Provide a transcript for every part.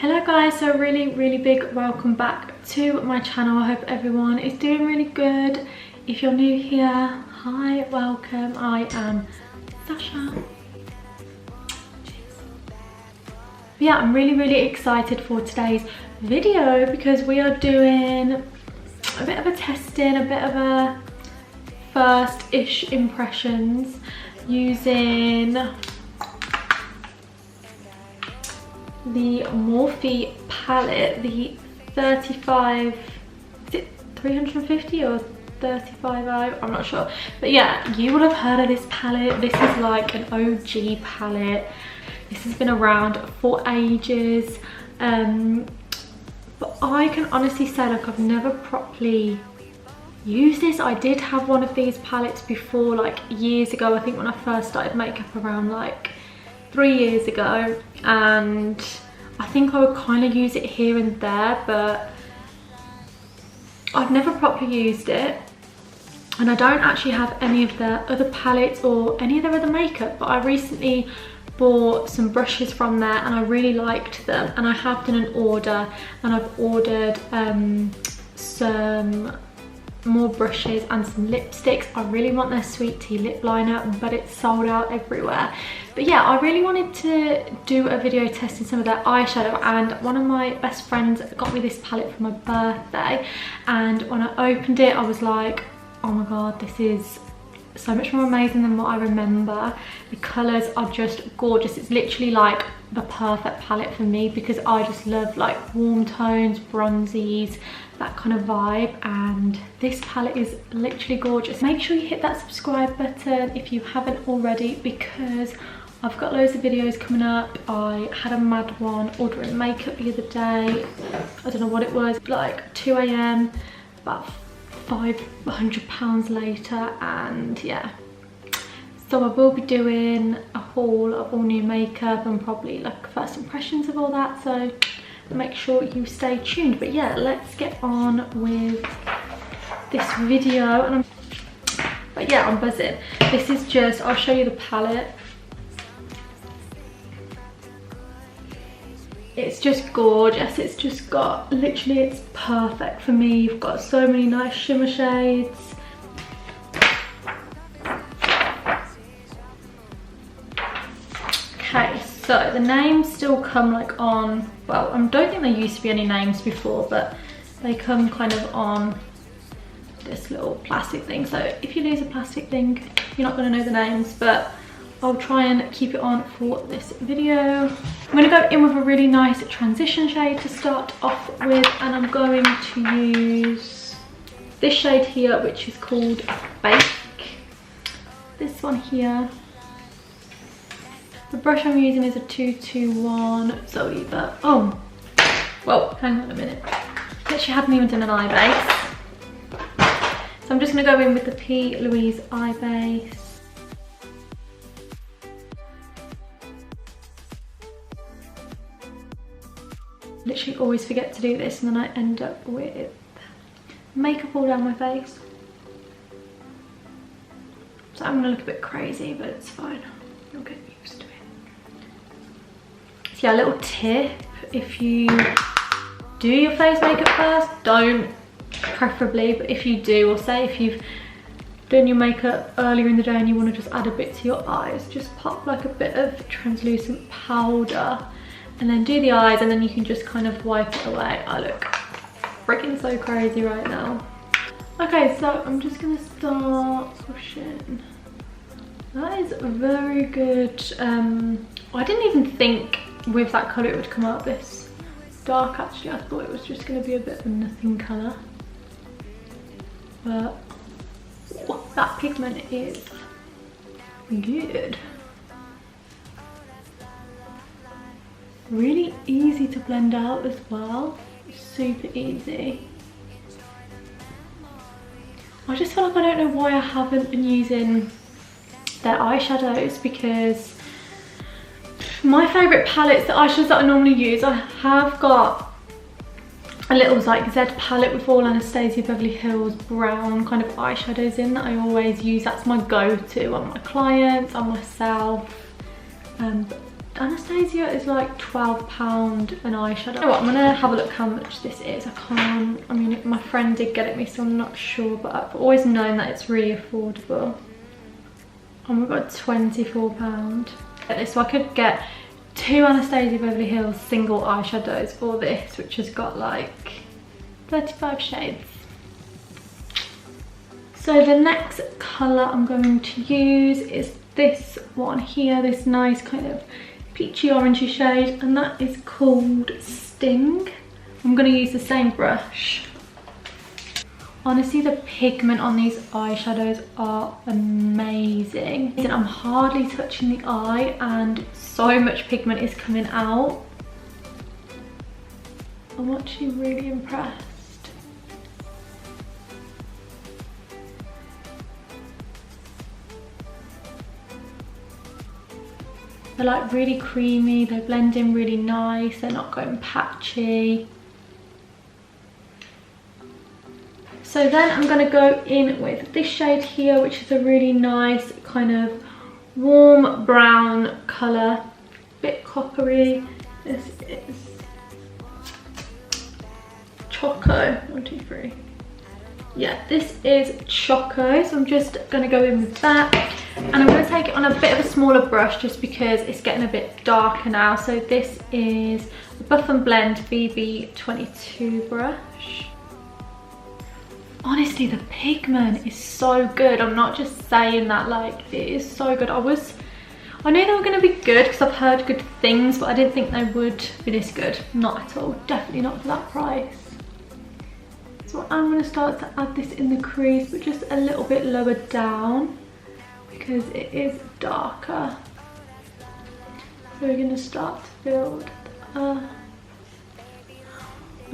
Hello guys, so really big welcome back to my channel. I hope everyone is doing really good. If you're new here, hi, welcome. I am Sasha. Yeah, I'm really excited for today's video because we are doing a bit of a testing, a bit of a first-ish impressions using the MORPHE palette, the 35, is it 350 or 35? I'm not sure, but yeah, you will have heard of this palette. This is like an OG palette. This has been around for ages, but I can honestly say, like, I've never properly used this. I did have one of these palettes before, like years ago. I think when I first started makeup around like 3 years ago, and I think I would kind of use it here and there, but I've never properly used it. And I don't actually have any of their other palettes or any of their other makeup, but I recently bought some brushes from there and I really liked them, and I have done an order, and I've ordered some more brushes and some lipsticks. I really want their sweet tea lip liner, but it's sold out everywhere. But yeah, I really wanted to do a video testing some of their eyeshadow, and one of my best friends got me this palette for my birthday, and when I opened it I was like, oh my god, this is so much more amazing than what I remember. The colours are just gorgeous. It's literally like the perfect palette for me because I just love like warm tones, bronzies, that kind of vibe, and this palette is literally gorgeous. Make sure you hit that subscribe button if you haven't already, because I've got loads of videos coming up. I had a mad one ordering makeup the other day. I don't know what it was, like 2 AM, about £500 later, and yeah, so I will be doing a haul of all new makeup and probably like first impressions of all that, so make sure you stay tuned. But yeah, let's get on with this video. But yeah, I'm buzzing. This is just, I'll show you the palette. It's just gorgeous. It's just got, literally, it's perfect for me. You've got so many nice shimmer shades. Okay, so the names still come like on, well, I don't think there used to be any names before, but they come kind of on this little plastic thing. So if you lose a plastic thing, you're not going to know the names, but I'll try and keep it on for this video. I'm going to go in with a really nice transition shade to start off with, and I'm going to use this shade here, which is called Bake. This one here. The brush I'm using is a 221 Zoe, but oh, well, hang on a minute. Literally hadn't even done an eye base. So I'm just going to go in with the P. Louise eye base. Literally always forget to do this, and then I end up with makeup all down my face. So I'm gonna look a bit crazy, but it's fine. You'll get used to it. So yeah, a little tip: if you do your face makeup first, don't preferably, but if you do, or say if you've done your makeup earlier in the day and you want to just add a bit to your eyes, just pop like a bit of translucent powder and then do the eyes, and then you can just kind of wipe it away. I look freaking so crazy right now. Okay, so I'm just gonna start pushing. That is very good. I didn't even think with that colour it would come out this dark. Actually, I thought it was just gonna be a bit of a nothing colour, but that pigment is good. Really easy to blend out as well, super easy. I just feel like I don't know why I haven't been using their eyeshadows, because my favourite palettes, the eyeshadows that I normally use, I have got a little like Z palette with all Anastasia Beverly Hills brown kind of eyeshadows in that I always use. That's my go-to on my clients, on myself. Anastasia is like £12 an eyeshadow. You know what, I'm gonna have a look how much this is. I mean, my friend did get it me, so I'm not sure, but I've always known that it's really affordable. Oh my god, £24. So I could get 2 Anastasia Beverly Hills single eyeshadows or this, which has got like 35 shades. So the next colour I'm going to use is this one here, this nice kind of peachy orangey shade, and that is called Sting. I'm going to use the same brush. Honestly, the pigment on these eyeshadows are amazing. I'm hardly touching the eye and so much pigment is coming out. I'm actually really impressed. They're like really creamy, they blend in really nice, they're not going patchy. So then I'm going to go in with this shade here, which is a really nice kind of warm brown colour, bit coppery. This is Choco, 1, 2, 3. Yeah, this is Choco, so I'm just going to go in with that. And I'm going to take it on a bit of a smaller brush just because it's getting a bit darker now. So this is the Buff and Blend BB22 brush. Honestly, the pigment is so good. I'm not just saying that, like, it is so good. I knew they were going to be good because I've heard good things, but I didn't think they would be this good. Not at all. Definitely not for that price. So I'm going to start to add this in the crease, but just a little bit lower down because it is darker. So we're going to start to build. I've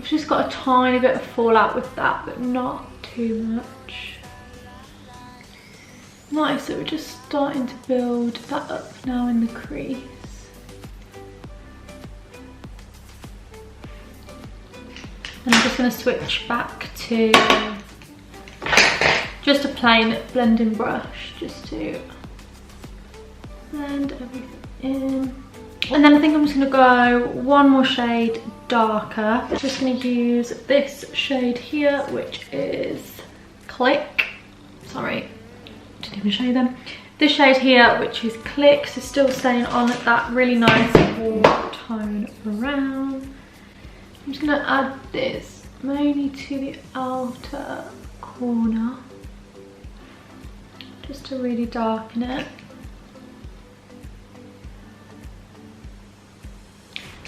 just got a tiny bit of fallout with that, but not too much. Nice, so we're just starting to build that up now in the crease. And I'm just going to switch back to just a plain blending brush just to blend everything in. And then I think I'm just going to go one more shade darker. I'm just going to use this shade here, which is Click. Sorry, didn't even show you them. This shade here, which is Click, so still staying on that really nice warm tone brown. I'm just going to add this mainly to the outer corner, just to really darken it.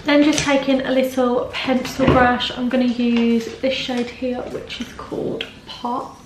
Then just taking a little pencil brush, I'm going to use this shade here, which is called Pop.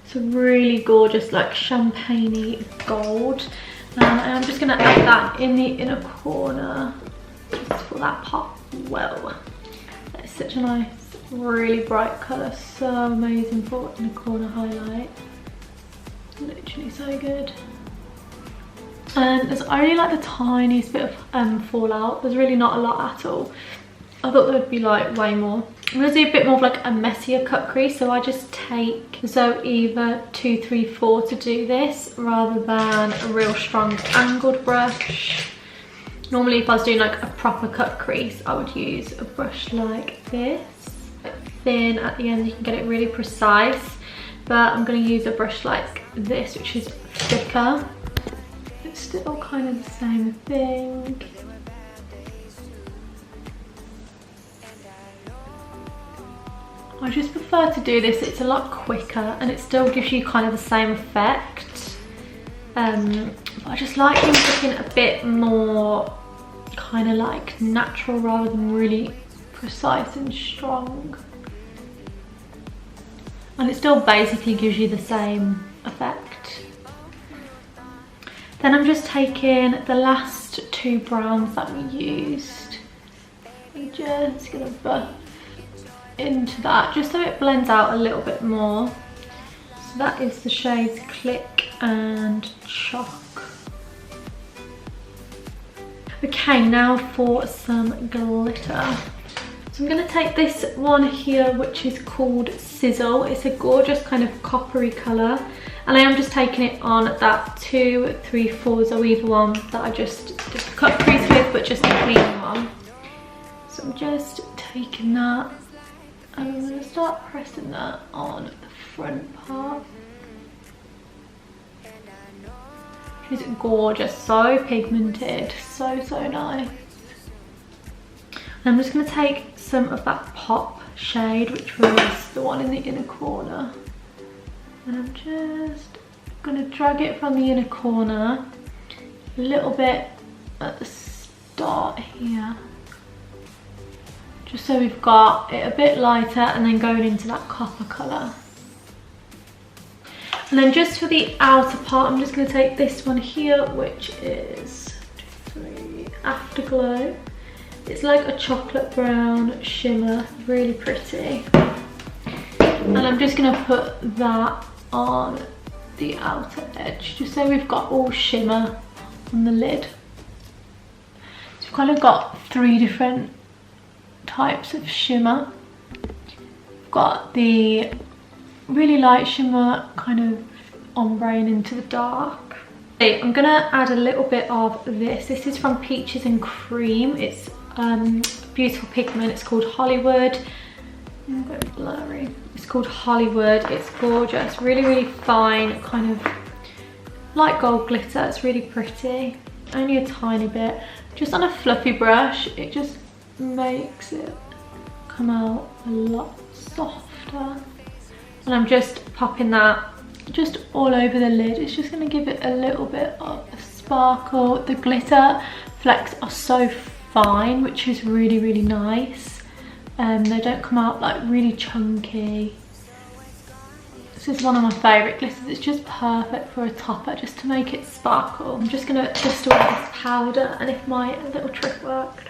It's a really gorgeous, like champagne-y gold. And I'm just going to add that in the inner corner, just for that pop. Whoa, that's such a nice, really bright colour. So amazing for inner corner highlight. Literally so good. And there's only like the tiniest bit of fallout. There's really not a lot at all. I thought there would be like way more. I'm going to do a bit more of like a messier cut crease, so I just take Zoeva 234 to do this rather than a real strong angled brush. Normally if I was doing like a proper cut crease, I would use a brush like this. Thin at the end, you can get it really precise, but I'm going to use a brush like this, which is thicker. It's still kind of the same thing. I just prefer to do this, it's a lot quicker and it still gives you kind of the same effect. I just like things looking a bit more kind of like natural rather than really precise and strong. And it still basically gives you the same effect. Then I'm just taking the last 2 browns that we used. I'm just gonna buff into that just so it blends out a little bit more. So that is the shades Click and Chalk. Okay, now for some glitter. So I'm going to take this one here, which is called Sizzle. It's a gorgeous kind of coppery colour, and I am just taking it on that 2, 3, 4 Zoeva one that I just cut crease with, but just a clean one. So I'm just taking that, and I'm going to start pressing that on the front part. It's gorgeous, so pigmented, so nice. And I'm just going to take some of that pop shade, which was the one in the inner corner, and I'm just going to drag it from the inner corner a little bit at the start here, just so we've got it a bit lighter and then going into that copper colour. And then just for the outer part, I'm just going to take this one here, which is 2, 3, Afterglow. It's like a chocolate brown shimmer, really pretty. And I'm just going to put that on the outer edge, just so we've got all shimmer on the lid. So we've kind of got 3 different types of shimmer. We've got the really light shimmer, kind of ombre into the dark. Okay, I'm gonna add a little bit of this. This is from Peaches and Cream. It's beautiful pigment. It's called Hollywood. I'm going blurry. It's called Hollywood. It's gorgeous, really fine, kind of light gold glitter. It's really pretty. Only a tiny bit, just on a fluffy brush. It just makes it come out a lot softer. And I'm just popping that just all over the lid. It's just going to give it a little bit of a sparkle. The glitter flecks are so fine, which is really nice. They don't come out like really chunky. This is one of my favourite glitters. It's just perfect for a topper, just to make it sparkle. I'm just going to dust all this powder, and if my little trick worked.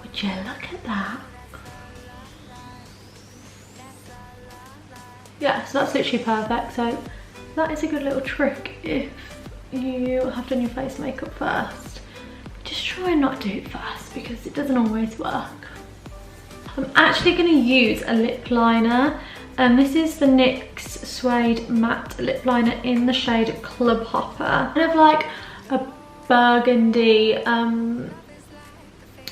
Would you look at that? Yeah, so that's literally perfect. So that is a good little trick if you have done your face makeup first. Just try and not do it first, because it doesn't always work. I'm actually going to use a lip liner, and this is the NYX Suede Matte Lip Liner in the shade Club Hopper. Kind of like a burgundy,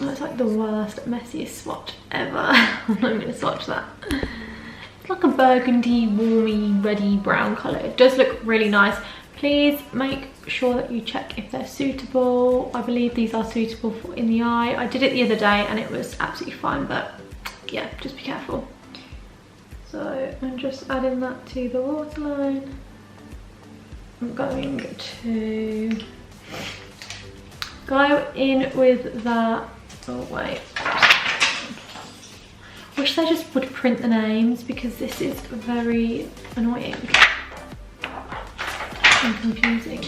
it's like the worst, messiest swatch ever. I'm not going to swatch that. It's like a burgundy, warmy, reddy brown colour. It does look really nice. Please make sure that you check if they're suitable. I believe these are suitable for in the eye. I did it the other day and it was absolutely fine, but yeah, just be careful. So I'm just adding that to the waterline. I'm going to go in with that. Oh wait. Wish they just would print the names, because this is very annoying and confusing.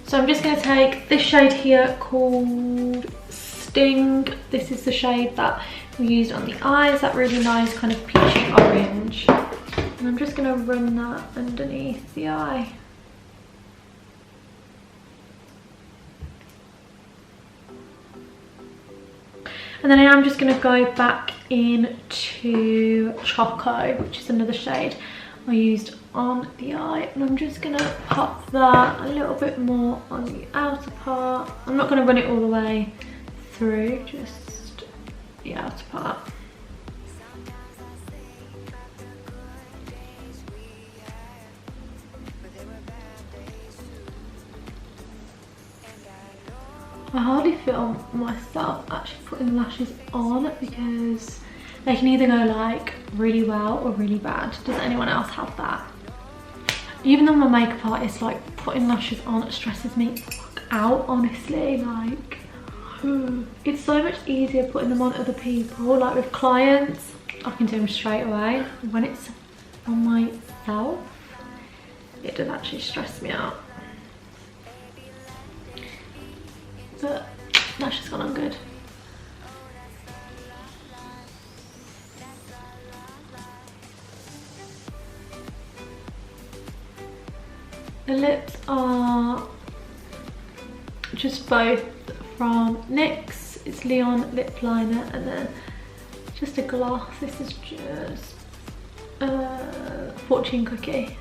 So I'm just going to take this shade here called Sting. This is the shade that we used on the eyes, that really nice kind of peachy orange. And I'm just going to run that underneath the eye. And then I am just going to go back into Choco, which is another shade I used on the eye. And I'm just going to pop that a little bit more on the outer part. I'm not going to run it all the way through, just the outer part. I hardly feel myself actually putting lashes on, because they can either go like really well or really bad. Does anyone else have that? Even though I'm a makeup artist, like putting lashes on stresses me the fuck out, honestly. Like, it's so much easier putting them on other people. Like with clients, I can do them straight away. When it's on myself, it does actually stress me out. But that's just gone on good. The lips are just both from NYX. It's Leon lip liner, and then just a gloss. This is just Fortune Cookie.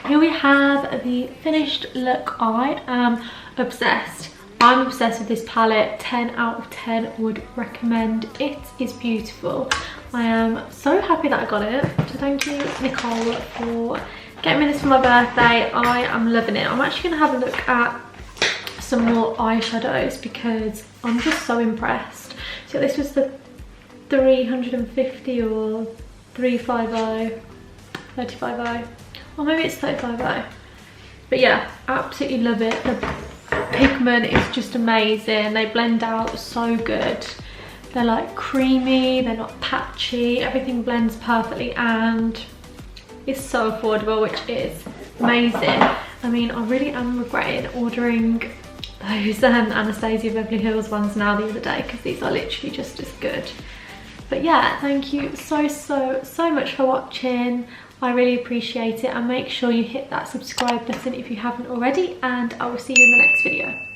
Here we have the finished look. I am obsessed. I'm obsessed with this palette. 10 out of 10 would recommend. It is beautiful. I am so happy that I got it. So thank you, Nicole, for getting me this for my birthday. I am loving it. I'm actually going to have a look at some more eyeshadows because I'm just so impressed. So this was the 350 or 350, 350, or maybe it's 350. But yeah, absolutely love it. The pigment is just amazing. They blend out so good. They're like creamy, they're not patchy, everything blends perfectly, and it's so affordable, which is amazing. I mean, I really am regretting ordering those Anastasia Beverly Hills ones now the other day, because these are literally just as good. But yeah, thank you so much for watching. I really appreciate it, and make sure you hit that subscribe button if you haven't already, and I will see you in the next video.